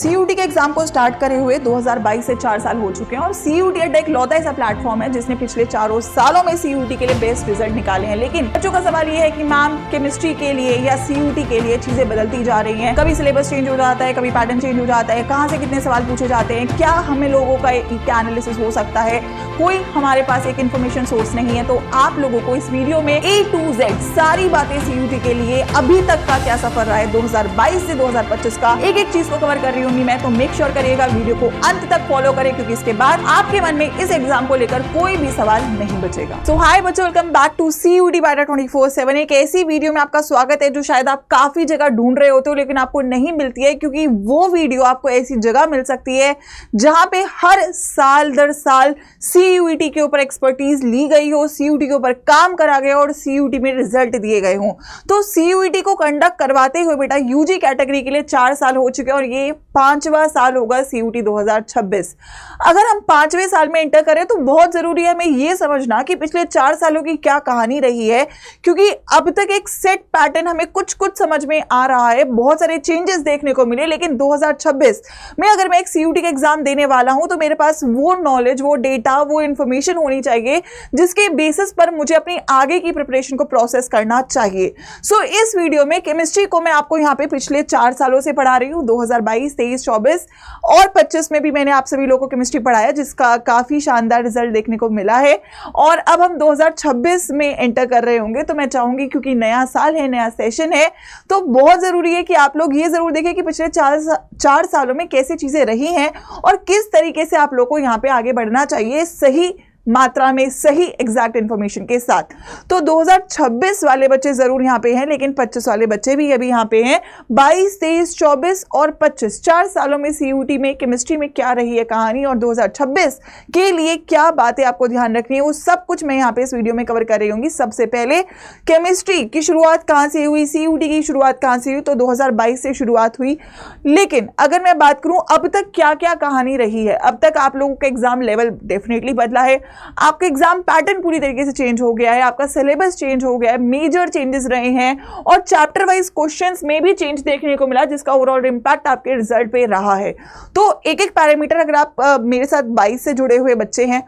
CUT के exam को start करे हुए 2022 से 4 साल हो चुके हैं और सीयूटी अड्डा एक लौता ऐसा प्लेटफॉर्म है जिसने पिछले 4 सालों में सीयूटी के लिए बेस्ट रिजल्ट निकाले हैं। लेकिन बच्चों का सवाल ये है कि मैम केमिस्ट्री के लिए या सीयूटी के लिए चीजें बदलती जा रही हैं, कभी सिलेबस चेंज हो जाता है, कभी पैटर्न चेंज हो जाता है, कहाँ से कितने सवाल पूछे जाते हैं, क्या हमें लोगों का क्या एनालिसिस हो सकता है, कोई हमारे पास एक इन्फॉर्मेशन सोर्स नहीं है। तो आप लोगों को इस वीडियो में A to Z सारी बातें सीयूटी के लिए अभी तक का क्या सफर रहा है 2022 से 2025 का एक एक चीज को कवर कर रही हूँ मैं। तो मेक श्योर करिएगा वीडियो को अंत तक फॉलो करें, क्योंकि इसके बाद आपके मन में इस एग्जाम को लेकर कोई भी सवाल नहीं बचेगा। सो हाय बच्चों, welcome back to CUET by 24/7। एक ऐसी वीडियो में आपका स्वागत है जो शायद आप काफी जगह ढूंढ रहे होते हो लेकिन आपको नहीं मिलती है, क्योंकि वो वीडियो आपको ऐसी जगह मिल सकती है जहां पे हर साल दर साल सीयूटी के ऊपर एक्सपर्टीज ली गई हो, सीयूटी के ऊपर काम करा गया और सीयूटी में रिजल्ट दिए गए हों। तो सीयूटी को कंडक्ट करवाते हुए बेटा यूजी कैटेगरी के लिए 4 साल हो चुके हैं और ये 5वां साल होगा सीयूटी 2026। अगर हम 5वें साल में एंटर करें तो बहुत जरूरी है हमें यह समझना कि पिछले 4 सालों की क्या कहानी रही है, क्योंकि अब तक एक सेट पैटर्न हमें कुछ समझ में आ रहा है, बहुत सारे चेंजेस देखने को मिले। लेकिन 2026 में अगर मैं एक सीयूटी का एग्जाम देने वाला हूं तो मेरे पास वो नॉलेज, वो डेटा, वो इंफॉर्मेशन होनी चाहिए जिसके बेसिस पर मुझे अपनी आगे की प्रिपरेशन को प्रोसेस करना चाहिए। सो इस वीडियो में केमिस्ट्री को मैं आपको यहाँ पे पिछले 4 सालों से पढ़ा रही हूँ, 2022, 23, 24 और 25 में भी मैंने आप सभी लोगों को केमिस्ट्री पढ़ाया, जिसका काफी शानदार रिजल्ट देखने को मिला है। और अब हम 2026 में एंटर कर रहे होंगे, तो मैं चाहूंगी क्योंकि नया साल है, नया सेशन है, तो बहुत जरूरी है कि आप लोग ये जरूर देखें कि पिछले 4 सालों में कैसी चीजें रही हैं और किस तरीके से आप लोग को यहाँ पे आगे बढ़ना चाहिए सही मात्रा में, सही एग्जैक्ट इंफॉर्मेशन के साथ। तो 2026 वाले बच्चे जरूर यहाँ पे हैं, लेकिन 25 वाले बच्चे भी अभी यहाँ पे हैं। 22, 23, 24 और 25 4 सालों में सीयूटी में केमिस्ट्री में क्या रही है कहानी और 2026 के लिए क्या बातें आपको ध्यान रखनी है, वो सब कुछ मैं यहाँ पे इस वीडियो में कवर कर रही हूँ। सबसे पहले केमिस्ट्री की शुरुआत कहाँ से हुई, सीयूटी की शुरुआत कहाँ से हुई, तो 2022 से शुरुआत हुई। लेकिन अगर मैं बात करूँ अब तक क्या क्या कहानी रही है, अब तक आप लोगों का एग्जाम लेवल डेफिनेटली बदला है, आपका एग्जाम पैटर्न पूरी तरीके से चेंज हो गया है, आपका सिलेबस चेंज हो गया है, मेजर चेंजेस रहे हैं और चैप्टर वाइज क्वेश्चंस में भी चेंज देखने को मिला, जिसका ओवरऑल इंपैक्ट आपके रिजल्ट पे रहा है। तो एक एक पैरामीटर, अगर आप मेरे साथ 22 से जुड़े हुए बच्चे हैं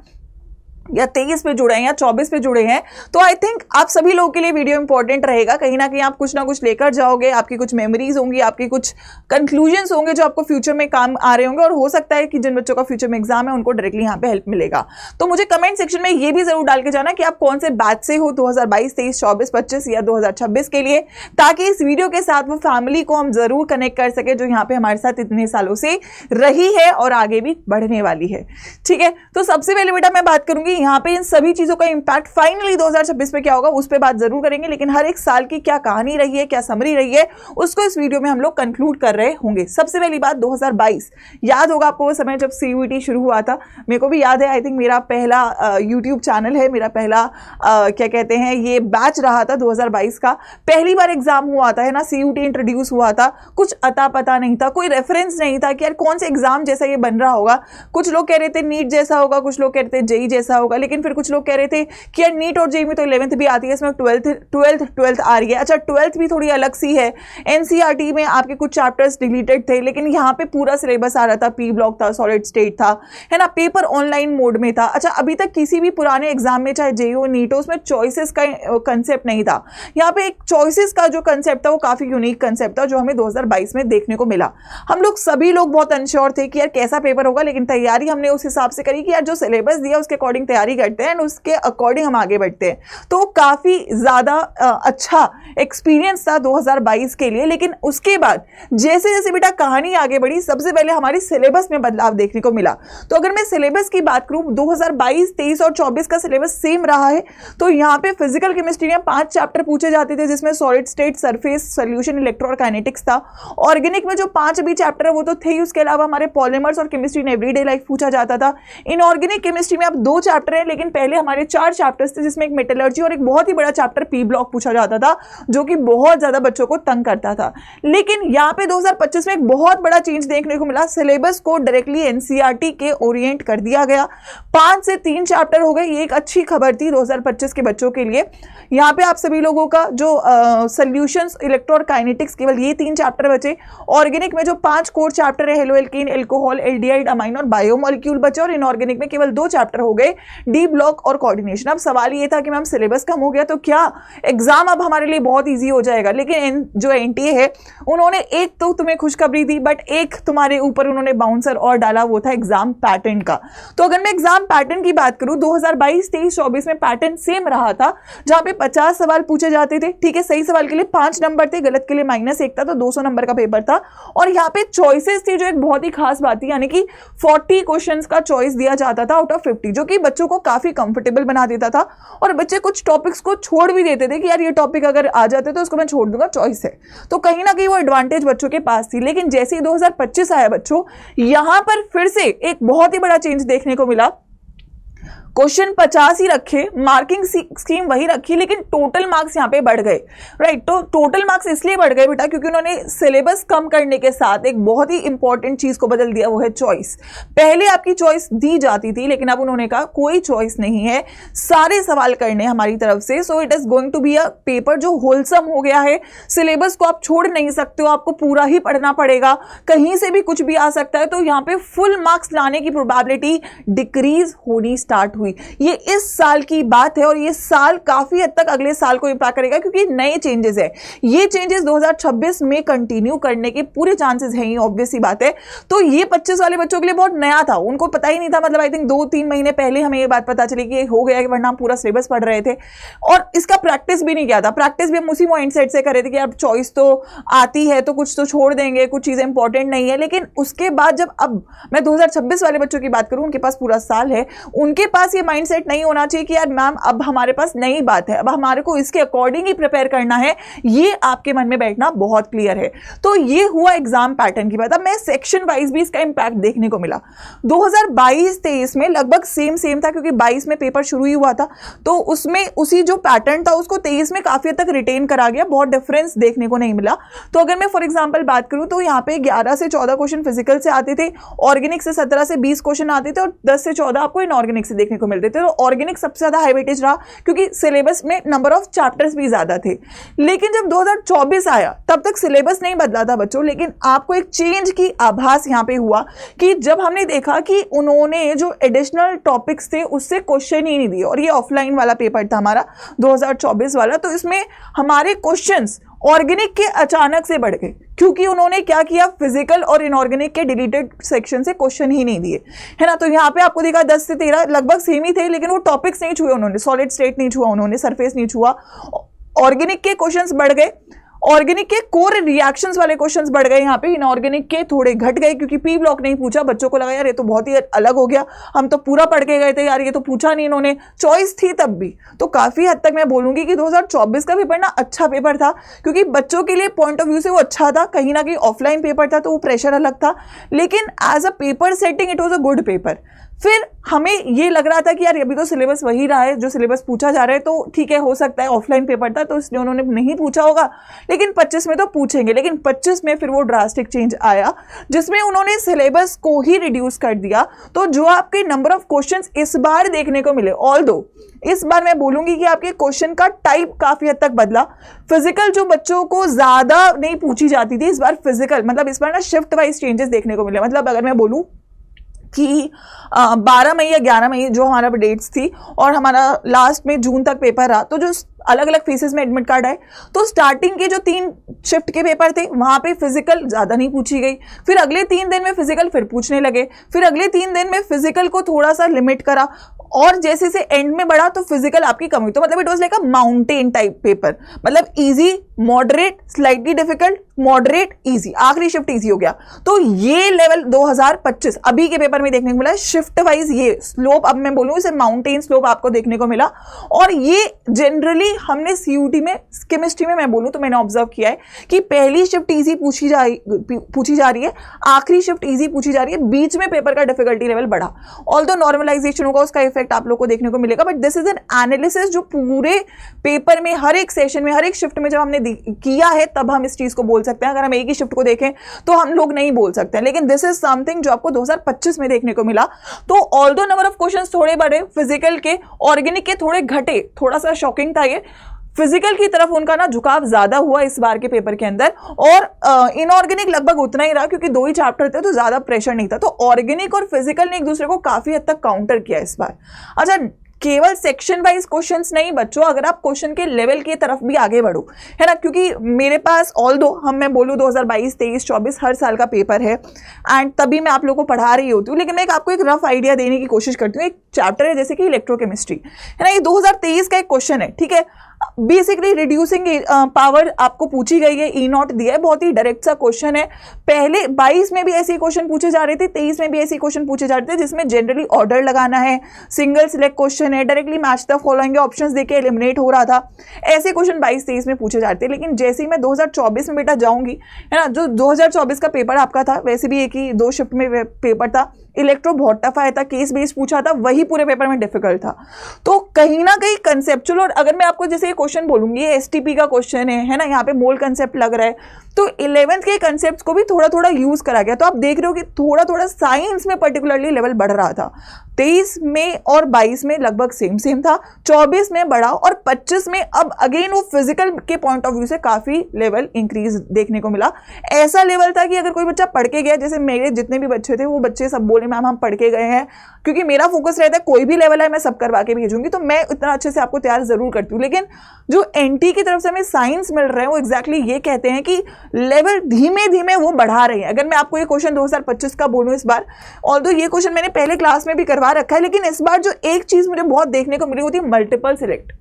या 23 पे जुड़े हैं या 24 पे जुड़े हैं, तो आई थिंक आप सभी लोगों के लिए वीडियो इंपॉर्टेंट रहेगा। कहीं ना कहीं आप कुछ ना कुछ लेकर जाओगे, आपकी कुछ मेमोरीज होंगी, आपकी कुछ कंक्लूजन्स होंगे जो आपको फ्यूचर में काम आ रहे होंगे, और हो सकता है कि जिन बच्चों का फ्यूचर में एग्जाम है उनको डायरेक्टली यहाँ पे हेल्प मिलेगा। तो मुझे कमेंट सेक्शन में ये भी जरूर डाल के जाना कि आप कौन से बैच से हो 2022, 23, 24, 25 या 2026 के लिए, ताकि इस वीडियो के साथ वो फैमिली को हम जरूर कनेक्ट कर सके जो यहाँ पे हमारे साथ इतने सालों से रही है और आगे भी बढ़ने वाली है। ठीक है, तो सबसे पहले बेटा मैं बात करूंगी यहाँ पे इन सभी चीजों का इंपैक्ट फाइनली 2026 में क्या होगा उस पे बात जरूर करेंगे, लेकिन हर एक साल की क्या कहानी रही है, क्या समरी रही है, उसको इस वीडियो में हम लोग कंक्लूड कर रहे होंगे। सबसे पहली बात 2022, याद होगा आपको वो समय जब सीयूटी शुरू हुआ था, मेरे को भी याद है। आई थिंक मेरा पहला यूट्यूब चैनल है, मेरा पहला क्या कहते हैं ये बैच रहा था 2022 का। पहली बार एग्जाम हुआ था, है ना, सीयूटी इंट्रोड्यूस हुआ था, कुछ अता पता नहीं था, कोई रेफरेंस नहीं था कि यार कौन से एग्जाम जैसा ये बन रहा होगा। कुछ लोग कह रहे थे नीट जैसा होगा, कुछ लोग कह रहे थे जेई जैसा होगा, लेकिन फिर कुछ लोग कह रहे थे कि यार नीट और जेई में तो 11th भी आती है, इसमें 12th आ रही है। अच्छा 12th भी थोड़ी अलग सी है, एनसीईआरटी में आपके कुछ चैप्टर्स डिलीटेड थे, लेकिन यहाँ पे पूरा सिलेबस आ रहा था, पी ब्लॉक था, सॉलिड स्टेट था, है ना, पेपर ऑनलाइन मोड में था। अच्छा अभी तक किसी भी पुराने एग्जाम में चाहे जेई हो नीट हो, उसमें चॉइसेस का कंसेप्ट नहीं था। यहाँ पे एक चॉइसेस का जो कंसेप्ट था वो काफी यूनिक कंसेप्ट था जो हमें 2022 में देखने को मिला। हम लोग सभी लोग बहुत अनश्योर थे कि यार कैसा पेपर होगा, लेकिन तैयारी हमने उस हिसाब से करी कि यार जो सिलेबस दिया उसके अकॉर्डिंग तैयारी करते हैं, उसके अकॉर्डिंग हम आगे बढ़ते हैं। तो काफी ज्यादा अच्छा एक्सपीरियंस था 2022 के लिए। लेकिन उसके बाद जैसे जैसे बेटा कहानी आगे बढ़ी, सबसे पहले हमारी सिलेबस में बदलाव देखने को मिला। तो अगर मैं सिलेबस की बात करूं 2022, 23 और 24 का सिलेबस सेम रहा है। तो यहाँ पे फिजिकल केमिस्ट्री में 5 चैप्टर पूछे जाते थे, जिसमें solid state, surface, solution, electro और काइनेटिक्स था। ऑर्गेनिक में जो 5 भी चैप्टर है वो तो थे ही, उसके अलावा हमारे पॉलीमर्स और केमिस्ट्री इन एवरीडे लाइफ पूछा जाता था। इनऑर्गेनिक केमिस्ट्री में अब 2 चैप्टर चैप्टर है, लेकिन पहले हमारे 4 चैप्टर्स थे जिसमें एक मेटलर्जी और एक बहुत ही बड़ा चैप्टर पी ब्लॉक पूछा जाता था जो कि बहुत ज्यादा बच्चों को तंग करता था। लेकिन यहाँ पे 2025 में एक बहुत बड़ा चेंज देखने को मिला, सिलेबस को डायरेक्टली एनसीईआरटी के ओरिएंट कर दिया गया। 5 से 3 चैप्टर हो गए, ये एक अच्छी खबर थी 2025 के बच्चों के लिए। यहाँ पे आप सभी लोगों का जो सॉल्यूशंस, इलेक्ट्रो और काइनेटिक्स, केवल ये 3 चैप्टर बचे। ऑर्गेनिक में जो 5 कोर चैप्टर है, halo alkane, alcohol, aldehyde, amine और बायोमोलिक्यूल बचे, और इनऑर्गेनिक में केवल 2 चैप्टर हो गए, डी ब्लॉक और कोऑर्डिनेशन। अब सवाल ये था कि मैम सिलेबस कम हो गया तो क्या एग्जाम अब हमारे लिए बहुत ईजी हो जाएगा? लेकिन जो एनटीए है उन्होंने एक तो तुम्हें खुशखबरी दी, बट एक तुम्हारे ऊपर उन्होंने बाउंसर और डाला, वो था एग्जाम पैटर्न का। तो अगर मैं एग्जाम पैटर्न की बात करूं, 2022, 23, 24 में पैटर्न सेम रहा था, जहां पे 50 सवाल पूछे जाते थे। ठीक है, सही सवाल के लिए 5 नंबर थे, गलत के लिए -1 था, तो 200 नंबर का पेपर था। और यहाँ पे चॉइसेस थी, जो एक बहुत ही खास बात थी, यानी कि 40 क्वेश्चंस का चॉइस दिया जाता था आउट ऑफ 50, जो कि बच्चों को काफी कंफर्टेबल बना देता था। और बच्चे कुछ टॉपिक्स को छोड़ भी देते थे कि यार ये टॉपिक अगर आ जाते तो उसको मैं छोड़ दूंगा, चॉइस है। तो कहीं ना कहीं वो एडवांटेज बच्चों के पास थी। लेकिन जैसे ही 2025 आया बच्चों, यहां पर फिर से एक बहुत ही बड़ा चेंज देखने को मिला। क्वेश्चन 50 ही रखे, मार्किंग स्कीम वही रखी, लेकिन टोटल मार्क्स यहाँ पे बढ़ गए। राइट, तो टोटल मार्क्स इसलिए बढ़ गए बेटा क्योंकि उन्होंने सिलेबस कम करने के साथ एक बहुत ही इंपॉर्टेंट चीज को बदल दिया, वो है चॉइस। पहले आपकी चॉइस दी जाती थी, लेकिन अब उन्होंने कहा कोई चॉइस नहीं है, सारे सवाल करने हमारी तरफ से। So it is going to be a paper जो होलसम हो गया है। सिलेबस को आप छोड़ नहीं सकते हो, आपको पूरा ही पढ़ना पड़ेगा, कहीं से भी कुछ भी आ सकता है। तो यहाँ पे फुल मार्क्स लाने की प्रोबेबिलिटी डिक्रीज होनी स्टार्ट हुई। ये इस साल की बात है और ये साल काफी हद तक अगले साल को इंपैक्ट करेगा क्योंकि नए चेंजेस है। ये चेंजेस 2026 में कंटिन्यू करने के पूरे चांसेस हैं, ये ऑब्वियस सी बात है। तो ये 25 वाले बच्चों के लिए बहुत नया था, उनको पता ही नहीं था। मतलब आई थिंक 2-3 महीने पहले हमें ये बात पता चली कि हो गया है, वरना हम पूरा सिलेबस पढ़ रहे थे और इसका प्रैक्टिस भी नहीं किया था। प्रैक्टिस भी हम उसी माइंडसेट से कर रहे थे कि अब चॉइस तो आती है तो कुछ तो छोड़ देंगे, कुछ चीजें इंपॉर्टेंट नहीं है। लेकिन उसके बाद जब अब मैं 2026 वाले बच्चों की बात करूं, उनके पास पूरा साल है, उनके पास ये माइंडसेट नहीं होना चाहिए कि यार मैम अब हमारे पास नई बात है, अब हमारे को इसके अकॉर्डिंग ही प्रिपेयर करना है। ये आपके मन में बैठना बहुत क्लियर है। तो ये हुआ एग्जाम पैटर्न की बात। अब मैं सेक्शन वाइज भी इसका इंपैक्ट देखने को मिला। 2022-23 में लगभग सेम था क्योंकि 22 में पेपर शुरू ही हुआ था, तो उसमें उसी जो पैटर्न था उसको 23 में काफी हद तक रिटेन करा गया, बहुत डिफरेंस देखने को नहीं मिला। तो अगर मैं फॉर एग्जाम्पल बात करूं तो यहाँ पे 11 से 14 क्वेश्चन फिजिकल से आते थे, ऑर्गेनिक से 17 से 20 क्वेश्चन आते थे और 10 से 14 आपको इनऑर्गेनिक से देखने को मिलते थे। तो ऑर्गेनिक सबसे ज्यादा हाई वेटेज रहा क्योंकि सिलेबस में नंबर ऑफ चैप्टर्स भी ज्यादा थे। लेकिन जब 2024 आया तब तक सिलेबस नहीं बदला था बच्चों, लेकिन आपको एक चेंज की आभास यहाँ पे हुआ कि जब हमने देखा कि उन्होंने जो एडिशनल टॉपिक्स थे उससे क्वेश्चन ही नहीं दिए, और ये ऑफलाइन वाला पेपर था हमारा 2024 वाला, तो इसमें हमारे क्वेश्चंस ऑर्गेनिक के अचानक से बढ़ गए क्योंकि उन्होंने क्या किया, फिजिकल और इनऑर्गेनिक के डिलीटेड सेक्शन से क्वेश्चन ही नहीं दिए, है ना। तो यहाँ पे आपको देखा 10 से 13 लगभग सेम ही थे, लेकिन वो टॉपिक्स नहीं छुए उन्होंने, सॉलिड स्टेट नहीं छुआ उन्होंने, सरफेस नहीं छुआ। ऑर्गेनिक के क्वेश्चंस बढ़ गए, ऑर्गेनिक के कोर रिएक्शंस वाले क्वेश्चंस बढ़ गए, यहाँ पे इनऑर्गेनिक के थोड़े घट गए क्योंकि पी ब्लॉक नहीं पूछा। बच्चों को लगा यार ये तो बहुत ही अलग हो गया, हम तो पूरा पढ़ के गए थे यार, ये तो पूछा नहीं इन्होंने, चॉइस थी तब भी। तो काफी हद तक मैं बोलूंगी कि 2024 का पेपर ना अच्छा पेपर था क्योंकि बच्चों के लिए पॉइंट ऑफ व्यू से वो अच्छा था। कहीं ना कहीं ऑफलाइन पेपर था तो वो प्रेशर अलग था, लेकिन as a paper setting it was a good paper. फिर हमें ये लग रहा था कि यार अभी तो सिलेबस वही रहा है जो सिलेबस पूछा जा रहा है, तो ठीक है हो सकता है ऑफलाइन पेपर था तो इसलिए उन्होंने नहीं पूछा होगा, लेकिन 25 में तो पूछेंगे। लेकिन 25 में फिर वो ड्रास्टिक चेंज आया जिसमें उन्होंने सिलेबस को ही रिड्यूस कर दिया। तो जो आपके नंबर ऑफ क्वेश्चंस इस बार देखने को मिले, ऑल्दो इस बार मैं बोलूंगी कि आपके क्वेश्चन का टाइप काफी हद तक बदला। फिजिकल जो बच्चों को ज्यादा नहीं पूछी जाती थी, इस बार फिजिकल मतलब इस बार ना शिफ्ट वाइज चेंजेस देखने को मिले। मतलब अगर मैं बोलूं कि 12 मई या 11 मई जो हमारा डेट्स थी और हमारा लास्ट में जून तक पेपर रहा, तो जो अलग अलग फेसेस में एडमिट कार्ड आए, तो स्टार्टिंग के जो 3 शिफ्ट के पेपर थे वहां पे फिजिकल ज्यादा नहीं पूछी गई, फिर अगले 3 दिन में फिजिकल फिर पूछने लगे, फिर अगले 3 दिन में फिजिकल को थोड़ा सा लिमिट करा, और जैसे से एंड में बढ़ा तो फिजिकल आपकी कम हुई। तो मतलब it was like a mountain type paper, मतलब easy, moderate, slightly difficult, moderate, easy, आखिरी शिफ्ट इजी हो गया। तो ये लेवल 2025 अभी के पेपर में में देखने को मिला है। शिफ्ट वाइज ये स्लोप, अब मैं बोलूँ इसे माउंटेन स्लोप आपको देखने को मिला। और ये जनरली हमने सीयूटी में केमिस्ट्री में मैं बोलूँ तो मैंने ऑब्जर्व किया है कि पहली शिफ्ट ईजी पूछी जा रही है, आखिरी शिफ्ट ईजी पूछी जा रही है, बीच में पेपर का डिफिकल्टी लेवल बढ़ा। ऑल्दो नॉर्मलाइजेशन होगा, उसका इफेक्ट आप लोग को देखने को मिलेगा, but this is an analysis जो पूरे पेपर में हर एक सेशन में हर एक शिफ्ट में जब हमने किया है तब हम इस चीज को बोल सकते हैं। अगर हम एक ही शिफ्ट को देखें तो हम लोग नहीं बोल सकते हैं, लेकिन दिस इज समथिंग जो आपको 2025 में देखने को मिला। तो ऑल्दो नंबर ऑफ क्वेश्चंस थोड़े बढ़े, फिजिकल के ऑर्गेनिक के थोड़े घटे, थोड़ा सा शॉकिंग था ये। फिजिकल की तरफ उनका ना झुकाव ज्यादा हुआ इस बार के पेपर के अंदर, और इनऑर्गेनिक लगभग उतना ही रहा क्योंकि 2 ही चैप्टर थे तो ज्यादा प्रेशर नहीं था। तो ऑर्गेनिक और फिजिकल ने एक दूसरे को काफी हद तक काउंटर किया इस बार। अच्छा, केवल सेक्शन वाइज क्वेश्चंस नहीं बच्चों, अगर आप क्वेश्चन के लेवल की तरफ भी आगे बढ़ो, है ना, क्योंकि मेरे पास ऑल्दो मैं बोलूँ 2022, 23, 24 हर साल का पेपर है एंड तभी मैं आप लोगों को पढ़ा रही होती हूँ, लेकिन मैं आपको एक रफ आइडिया देने की कोशिश करती हूँ। एक चैप्टर है जैसे कि इलेक्ट्रोकेमिस्ट्री, है ना, ये 2023 का एक क्वेश्चन है, ठीक है। बेसिकली रिड्यूसिंग पावर आपको पूछी गई है, ई नॉट दिया है, बहुत ही डायरेक्ट सा क्वेश्चन है। पहले 22 में भी ऐसे क्वेश्चन पूछे जा रहे थे, 23 में भी ऐसे क्वेश्चन पूछे जा रहे थे जिसमें जनरली ऑर्डर लगाना है, सिंगल सिलेक्ट क्वेश्चन है, directly match the following options देके एलिमिनेट हो रहा था। ऐसे क्वेश्चन 22-23 में पूछे जाते थे, लेकिन जैसे ही मैं 2024 में बेटा जाऊंगी, है ना, जो 2024 का पेपर आपका था वैसे भी एक ही 2 शिफ्ट में पेपर था, इलेक्ट्रो बहुत टफ आया था, केस बेस्ड पूछा था, वही पूरे पेपर में डिफिकल्ट था। तो कहीं ना कहीं कंसेप्चुअल, और अगर मैं आपको जैसे ये क्वेश्चन बोलूंगी, ये एसटीपी का क्वेश्चन है ना, यहाँ पे मोल कंसेप्ट लग रहा है, तो 11th के कंसेप्ट को भी थोड़ा थोड़ा यूज करा गया। तो आप देख रहे हो कि थोड़ा थोड़ा साइंस में पर्टिकुलरली लेवल बढ़ रहा था। 23 में और 22 में लगभग सेम था, 24 में बढ़ा, और 25 में अब अगेन वो फिजिकल के पॉइंट ऑफ व्यू से काफी लेवल इंक्रीज देखने को मिला। ऐसा लेवल था कि अगर कोई बच्चा पढ़ के गया, जैसे मेरे जितने भी बच्चे थे वो बच्चे सब बोले मैम हम पढ़ के गए हैं, क्योंकि मेरा फोकस रहता है कोई भी लेवल है मैं सब करवा के भेजूंगी, तो मैं इतना अच्छे से आपको तैयार जरूर करती हूँ। लेकिन जो एनटी की तरफ से हमें साइंस मिल रहे हैं वो एग्जैक्टली ये कहते हैं कि लेवल धीमे धीमे वो बढ़ा रहे हैं। अगर मैं आपको ये क्वेश्चन 2025 का बोलूं इस बार, ऑल्दो ये क्वेश्चन मैंने पहले क्लास में भी करवा रखा है, लेकिन इस बार जो एक चीज मुझे बहुत देखने को मिली वो थी मल्टीपल सिलेक्ट।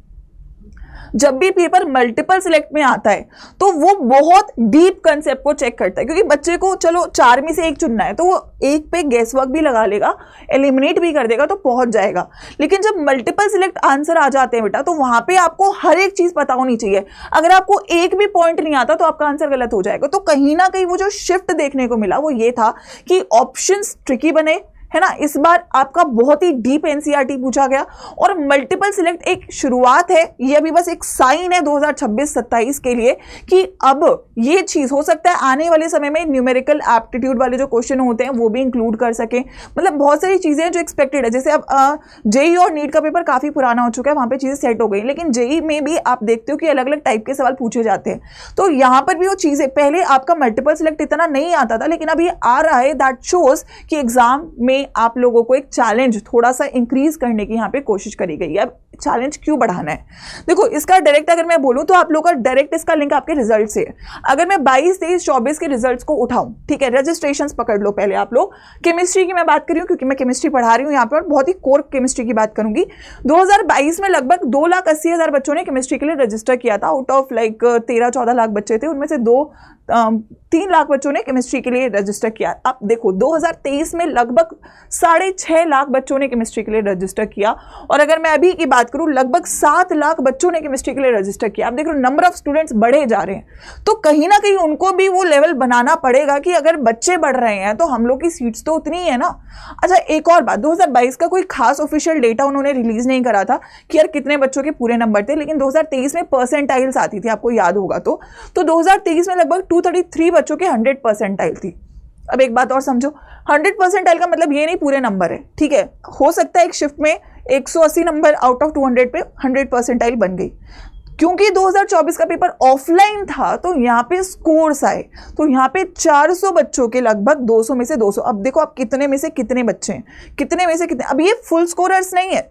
जब भी पेपर मल्टीपल सिलेक्ट में आता है तो वो बहुत डीप कंसेप्ट को चेक करता है, क्योंकि बच्चे को चलो 4 में से एक चुनना है तो वो एक पे गेस वर्क भी लगा लेगा, एलिमिनेट भी कर देगा तो पहुंच जाएगा। लेकिन जब मल्टीपल सिलेक्ट आंसर आ जाते हैं बेटा, तो वहां पे आपको हर एक चीज पता होनी चाहिए। अगर आपको एक भी पॉइंट नहीं आता तो आपका आंसर गलत हो जाएगा। तो कहीं ना कहीं वो जो शिफ्ट देखने को मिला वो ये था कि ऑप्शंस ट्रिकी बने, है ना। इस बार आपका बहुत ही डीप एनसीईआरटी पूछा गया, और मल्टीपल सिलेक्ट एक शुरुआत है, ये अभी बस एक साइन है 2026-27 के लिए कि अब ये चीज हो सकता है आने वाले समय में न्यूमेरिकल एप्टीट्यूड वाले जो क्वेश्चन होते हैं वो भी इंक्लूड कर सके। मतलब बहुत सारी चीजें हैं जो एक्सपेक्टेड है। जैसे अब जेई और नीट का पेपर काफी पुराना हो चुका है, वहां पे चीजें सेट हो गई, लेकिन जेई में भी आप देखते हो कि अलग अलग टाइप के सवाल पूछे जाते हैं। तो यहां पर भी वो चीजें, पहले आपका मल्टीपल सिलेक्ट इतना नहीं आता था, लेकिन अब ये आ रहा है। दैट शोज कि एग्जाम में आप लोगों को एक चैलेंज थोड़ा सा इंक्रीज करने की यहाँ पे कोशिश करी गई है। अब चैलेंज क्यों बढ़ाना है, देखो इसका डायरेक्ट अगर मैं बोलूं तो आप लोगों का डायरेक्ट इसका लिंक आपके रिजल्ट से है। अगर मैं 22, 23, 24 के रिजल्ट्स को उठाऊं, ठीक है, रजिस्ट्रेशंस पकड़ लो पहले आप लोग। केमिस्ट्री की मैं बात कर रही हूं क्योंकि मैं केमिस्ट्री पढ़ा रही हूं यहाँ पे, और बहुत ही कोर केमिस्ट्री की बात करूंगी। 2022 में लगभग 2,80,000 बच्चों ने केमिस्ट्री के लिए रजिस्टर किया था। आउट ऑफ लाइक 13-14 लाख बच्चे थे, उनमें से 3 लाख बच्चों ने केमिस्ट्री के लिए रजिस्टर किया। आप देखो 2023 में लगभग 6.5 लाख बच्चों ने केमिस्ट्री के लिए रजिस्टर किया, और अगर मैं अभी की बात करूं लगभग 7 लाख बच्चों ने केमिस्ट्री के लिए रजिस्टर किया। आप देख रहे हो नंबर ऑफ स्टूडेंट्स बढ़े जा रहे हैं, तो कहीं ना कहीं उनको भी वो लेवल बनाना पड़ेगा कि अगर बच्चे बढ़ रहे हैं तो हम लोग की सीट्स तो उतनी ही है ना। अच्छा, एक और बात, 2022 का कोई खास ऑफिशियल डेटा उन्होंने रिलीज नहीं करा था कि यार कितने बच्चों के पूरे नंबर थे, लेकिन 2023 में परसेंटाइल्स आती थी, आपको याद होगा तो 2023 में लगभग 233 बच्चों के 100 परसेंटाइल थी। अब एक बात और समझो, 100 परसेंटाइल का मतलब ये नहीं पूरे नंबर है, ठीक है। हो सकता है एक शिफ्ट में 180 नंबर आउट ऑफ 200 पे 100 परसेंटाइल बन गई। क्योंकि 2024 का पेपर ऑफलाइन था तो यहाँ पे स्कोर्स आए, तो यहाँ पे 400 बच्चों के लगभग 200 में से 200। अब देखो आप कितने में से कितने बच्चे हैं, कितने में से कितने। अब ये फुल स्कोरर्स नहीं है,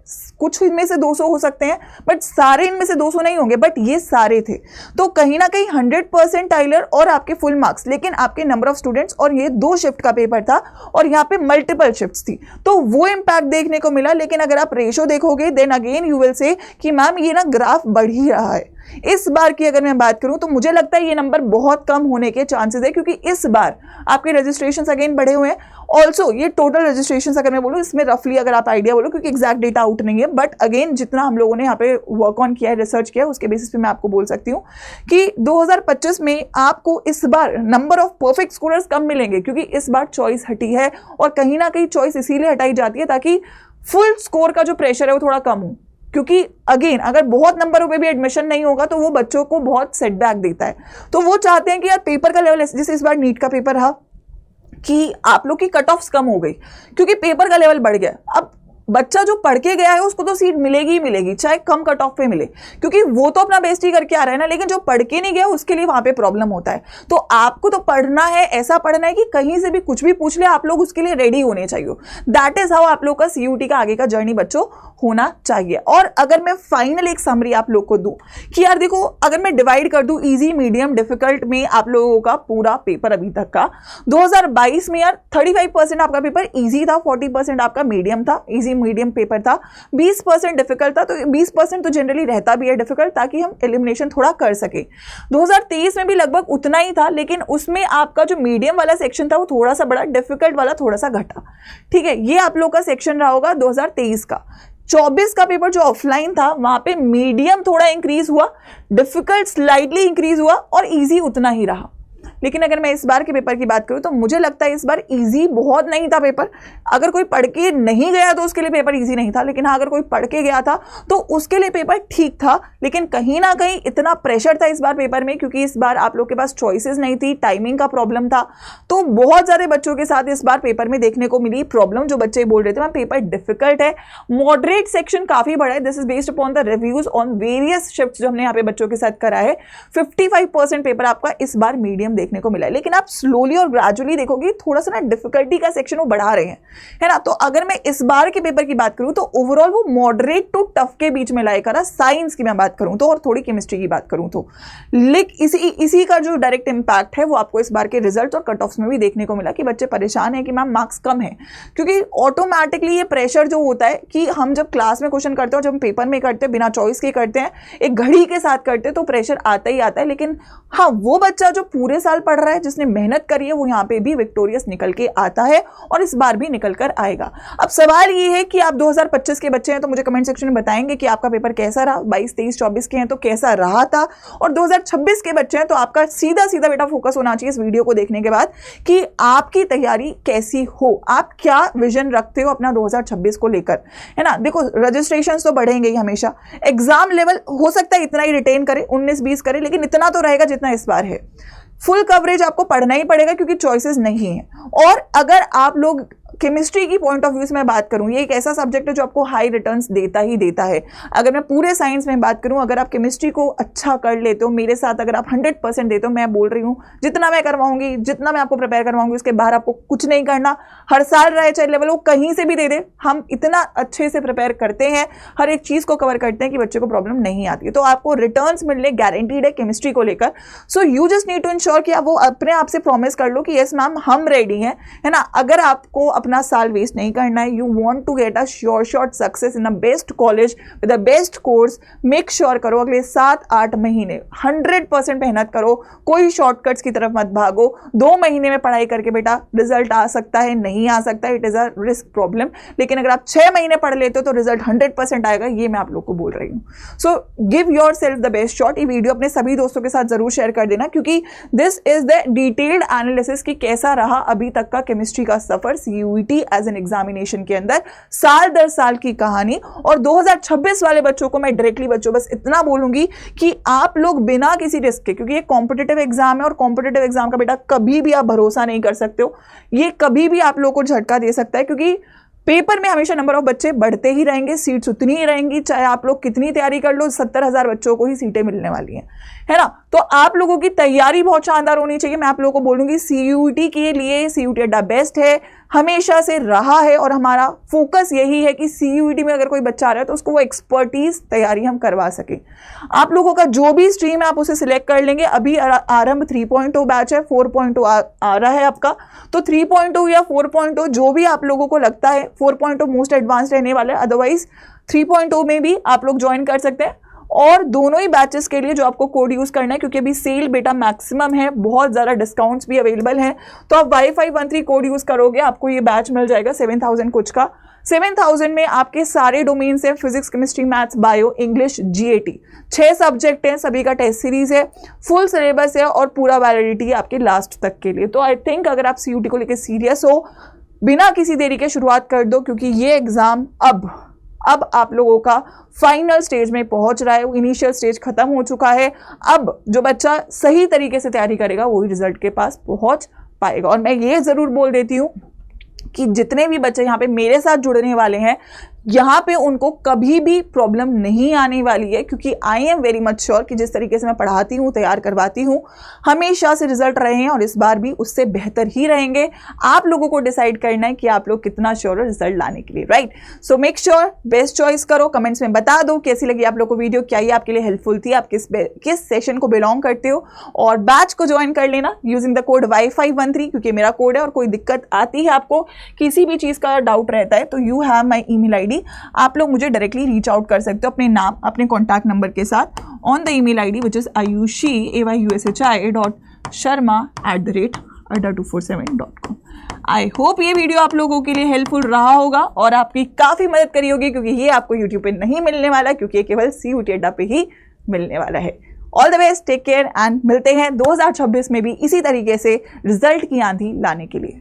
कुछ इनमें से 200 हो सकते हैं, बट सारे इनमें से 200 नहीं होंगे, बट ये सारे थे। तो कहीं ना कहीं 100 परसेंटाइलर और आपके फुल मार्क्स, लेकिन आपके नंबर ऑफ स्टूडेंट्स, और ये 2 शिफ्ट का पेपर था और यहाँ पे मल्टीपल शिफ्ट्स थी, तो वो इम्पैक्ट देखने को मिला। लेकिन अगर आप रेशो देखोगे then again you will say कि मैम ये ना ग्राफ बढ़ ही रहा है। इस बार की अगर मैं बात करूं तो मुझे लगता है ये नंबर बहुत कम होने के चांसेस है, क्योंकि इस बार आपके रजिस्ट्रेशंस अगेन बढ़े हुए हैं। ऑल्सो ये टोटल रजिस्ट्रेशंस अगर मैं बोलूं, इसमें रफली अगर आप आइडिया बोलो, क्योंकि एग्जैक्ट डेटा आउट नहीं है, बट अगेन जितना हम लोगों ने यहाँ पे वर्क ऑन किया है, रिसर्च किया है, उसके बेसिस पे मैं आपको बोल सकती हूँ कि 2025 में आपको इस बार नंबर ऑफ परफेक्ट स्कोरर्स कम मिलेंगे, क्योंकि इस बार चॉइस हटी है। और कहीं ना कहीं चॉइस इसीलिए हटाई जाती है ताकि फुल स्कोर का जो प्रेशर है वो थोड़ा कम हो, क्योंकि अगेन अगर बहुत नंबरों पे भी एडमिशन नहीं होगा तो वो बच्चों को बहुत सेटबैक देता है। तो वो चाहते हैं कि यार पेपर का लेवल, जैसे इस बार नीट का पेपर रहा कि आप लोग की कट ऑफ्स कम हो गई क्योंकि पेपर का लेवल बढ़ गया। अब बच्चा जो पढ़ के गया है उसको तो सीट मिलेगी ही मिलेगी, चाहे कम कट ऑफ पे मिले, क्योंकि वो तो अपना बेस्ट ही करके आ रहा है ना। लेकिन जो पढ़ के नहीं गया उसके लिए वहां पे प्रॉब्लम होता है। तो आपको तो पढ़ना है, ऐसा पढ़ना है कि कहीं से भी कुछ भी पूछ ले आप लोग उसके लिए रेडी होने चाहिए। दैट इज हाउ आप लोग का सीयूटी का आगे का जर्नी बच्चों होना चाहिए। और अगर मैं फाइनल एक समरी आप लोग को दूं कि यार देखो, अगर मैं डिवाइड कर दूं इजी मीडियम डिफिकल्ट में आप लोगों का पूरा पेपर अभी तक का 2022 में यार 35% आपका पेपर इजी था, 40% आपका मीडियम था, इजी मीडियम पेपर था, 20% डिफिकल्ट था। तो 20% तो जनरली रहता भी है डिफिकल्ट, ताकि हम एलिमिनेशन थोड़ा कर सके। 2023 में भी लगभग उतना ही था, लेकिन उसमें आपका जो मीडियम वाला सेक्शन था वो थोड़ा सा बढ़ा, डिफिकल्ट वाला थोड़ा सा घटा। ठीक है, ये आप लोग का सेक्शन रहा होगा 2023 का। 24 का पेपर जो ऑफलाइन था वहां पे मीडियम थोड़ा इंक्रीज हुआ, डिफिकल्ट स्लाइटली इंक्रीज हुआ और इजी उतना ही रहा। लेकिन अगर मैं इस बार के पेपर की बात करूं तो मुझे लगता है इस बार इजी बहुत नहीं था पेपर। अगर कोई पढ़ के नहीं गया तो उसके लिए पेपर इजी नहीं था, लेकिन हाँ अगर कोई पढ़ के गया था तो उसके लिए पेपर ठीक था। लेकिन कहीं ना कहीं इतना प्रेशर था इस बार पेपर में, क्योंकि इस बार आप लोग के पास चॉइसेस नहीं थी, टाइमिंग का प्रॉब्लम था। तो बहुत सारे बच्चों के साथ इस बार पेपर में देखने को मिली प्रॉब्लम। जो बच्चे बोल रहे थे मैम पेपर डिफिकल्ट है, मॉडरेट सेक्शन काफी बड़ा है, this is based upon the reviews on various shifts जो हमने यहाँ पे बच्चों के साथ करा है। 55% पेपर आपका इस बार मीडियम देखने को मिला है। लेकिन आप स्लोली और ग्रेजुअली देखोगे थोड़ा सा ना डिफिकल्टी का सेक्शन वो बढ़ा रहे हैं, है ना। तो अगर मैं इस बार के पेपर की बात करूं तो ओवरऑल वो मॉडरेट टू टफ के बीच में लाया करा। साइंस की मैं बात करूं तो और थोड़ी केमिस्ट्री की बात करूं तो इसी का जो डायरेक्ट इंपैक्ट है वो आपको इस बार के रिजल्ट और कट ऑफ्स में भी देखने को मिला कि बच्चे परेशान है कि मैम मार्क्स कम है, क्योंकि ऑटोमेटिकली ये प्रेशर जो होता है कि हम जब क्लास में क्वेश्चन करते हैं और जब हम पेपर में करते हैं बिना चॉइस के करते हैं, एक घड़ी के साथ करते हैं, तो प्रेशर आता ही आता है। लेकिन हाँ वो बच्चा जो पूरे साल पढ़ रहा है, जिसने मेहनत करी है, वो यहाँ पे भी विक्टोरियस निकल के आता है और इस बार भी निकल कर आएगा। अब सवाल ये है कि आप 2025 के बच्चे हैं तो मुझे कमेंट सेक्शन में बताएंगे कि आपका पेपर कैसा रहा। 22, 23, 24 के हैं तो कैसा रहा था, और 2026 के बच्चे हैं तो आपका सीधा सीधा बेटा फोकस होना चाहिए इस वीडियो को देखने के बाद कि आपकी तैयारी कैसी हो, आप क्या विजन रखते हो अपना 2026 को लेकर, है ना। देखो रजिस्ट्रेशन तो बढ़ेंगे ही हमेशा, एग्जाम लेवल हो सकता है इतना ही रिटेन करे, 19-20 करे, लेकिन इतना तो रहेगा जितना इस बार है। फुल कवरेज आपको पढ़ना ही पड़ेगा क्योंकि चॉइसेस नहीं है। और अगर आप लोग केमिस्ट्री की पॉइंट ऑफ व्यू से मैं बात करूं, ये एक ऐसा सब्जेक्ट है जो आपको हाई रिटर्न्स देता ही देता है। अगर मैं पूरे साइंस में बात करूं, अगर आप केमिस्ट्री को अच्छा कर लेते हो मेरे साथ, अगर आप 100% देते हो, मैं बोल रही हूं जितना मैं करवाऊंगी, जितना मैं आपको प्रिपेयर करवाऊंगी, उसके बाहर आपको कुछ नहीं करना। हर साल रहे चाहे लेवल वो कहीं से भी दे दे, हम इतना अच्छे से प्रिपेयर करते हैं, हर एक चीज को कवर करते हैं कि बच्चे को प्रॉब्लम नहीं आती है। तो आपको रिटर्न्स मिलने गारंटीड है केमिस्ट्री को लेकर। So you just need to ensure कि आप वो अपने आप से प्रॉमिस कर लो कि यस मैम हम रेडी हैं, है ना। अगर आपको अपना साल वेस्ट नहीं करना है, you want to get a sure shot success in a best college with the best course, make sure करो अगले 7-8 महीने 100% मेहनत करो, कोई शॉर्टकट्स की तरफ मत भागो। 2 महीने में पढ़ाई करके बेटा रिजल्ट आ सकता है, नहीं आ सकता है, it is a risk problem. लेकिन अगर आप 6 महीने पढ़ लेते हो तो रिजल्ट 100% आएगा, ये मैं आप लोग को बोल रही हूँ। So give your self the best shot. ये वीडियो अपने सभी दोस्तों के साथ जरूर शेयर कर देना, क्योंकि this is the detailed analysis कि कैसा रहा अभी तक का केमिस्ट्री का सफर सीयूईटी एज एन एग्जामिनेशन के अंदर, साल दर साल की कहानी। और 2026 वाले बच्चों को मैं डायरेक्टली बच्चों बस इतना बोलूंगी कि आप लोग बिना किसी रिस्क के, क्योंकि ये कॉम्पिटिटिव एग्जाम है और कॉम्पिटिटिव एग्जाम का बेटा कभी भी आप भरोसा नहीं कर सकते हो, ये कभी भी आप लोग को झटका दे सकता है, क्योंकि पेपर में हमेशा नंबर ऑफ बच्चे बढ़ते ही रहेंगे, सीट्स उतनी ही रहेंगी, चाहे आप लोग कितनी तैयारी कर लो, 70,000 बच्चों को ही सीटें मिलने वाली हैं, है ना। तो आप लोगों की तैयारी बहुत शानदार होनी चाहिए। मैं आप लोगों को बोलूंगी सीयूईटी के लिए सीयूईटी अड्डा बेस्ट है, हमेशा से रहा है, और हमारा फोकस यही है कि सीयूईटी में अगर कोई बच्चा आ रहा है तो उसको वो एक्सपर्टीज तैयारी हम करवा सके। आप लोगों का जो भी स्ट्रीम है आप उसे सिलेक्ट कर लेंगे। अभी आरंभ 3.0 बैच है, 4.0 आ रहा है आपका, तो 3.0 या 4.0 जो भी आप लोगों को लगता है, 4.0 मोस्ट एडवांस रहने वाला है, अदरवाइज 3.0 में भी आप लोग ज्वाइन कर सकते हैं। और दोनों ही बैचेस के लिए जो आपको कोड यूज़ करना है, क्योंकि अभी सेल बेटा मैक्सिमम है, बहुत ज़्यादा डिस्काउंट्स भी अवेलेबल हैं, तो आप Y513 कोड यूज़ करोगे, आपको ये बैच मिल जाएगा 7000 कुछ का। 7000 में आपके सारे डोमेन्स हैं, physics, chemistry, maths, bio, English, GAT, 6 subject हैं, सभी का टेस्ट सीरीज है, फुल सिलेबस है और पूरा वैलिडिटी है आपके लास्ट तक के लिए। तो आई थिंक अगर आप CUT को लेकर सीरियस हो, बिना किसी देरी के शुरुआत कर दो, क्योंकि ये एग्ज़ाम अब आप लोगों का फाइनल स्टेज में पहुंच रहा है। इनिशियल स्टेज खत्म हो चुका है। अब जो बच्चा सही तरीके से तैयारी करेगा वही रिजल्ट के पास पहुंच पाएगा। और मैं ये ज़रूर बोल देती हूँ कि जितने भी बच्चे यहाँ पे मेरे साथ जुड़ने वाले हैं, यहाँ पे उनको कभी भी प्रॉब्लम नहीं आने वाली है, क्योंकि I am very much sure कि जिस तरीके से मैं पढ़ाती हूँ, तैयार करवाती हूँ, हमेशा से रिजल्ट रहे हैं और इस बार भी उससे बेहतर ही रहेंगे। आप लोगों को डिसाइड करना है कि आप लोग कितना श्योर हो रिजल्ट लाने के लिए, right. So make sure best choice करो। कमेंट्स में बता दो कैसी लगी आप लोग को वीडियो, क्या ये आपके लिए हेल्पफुल थी, आप किस सेशन को बिलोंग करते हो, और बैच को ज्वाइन कर लेना यूजिंग द कोड Y513, क्योंकि मेरा कोड है। और कोई दिक्कत आती है, आपको किसी भी चीज़ का डाउट रहता है, तो you have my email ID, आप लोग मुझे डायरेक्टली रीच आउट कर सकते हो अपने नाम, अपने कॉन्टैक्ट नंबर के साथ on the email ID which is ayushi@sharma@adda247.com। I hope ये वीडियो आप लोगों के लिए हेल्पफुल रहा होगा और आपकी काफ़ी मदद करी होगी, क्योंकि ये आपको यूट्यूब पे नहीं मिलने वाला, क्योंकि ये केवल CUT अड्डा पे ही मिलने वाला है। All the best, take care and मिलते हैं 2026 में भी इसी तरीके से रिजल्ट की आंधी लाने के लिए।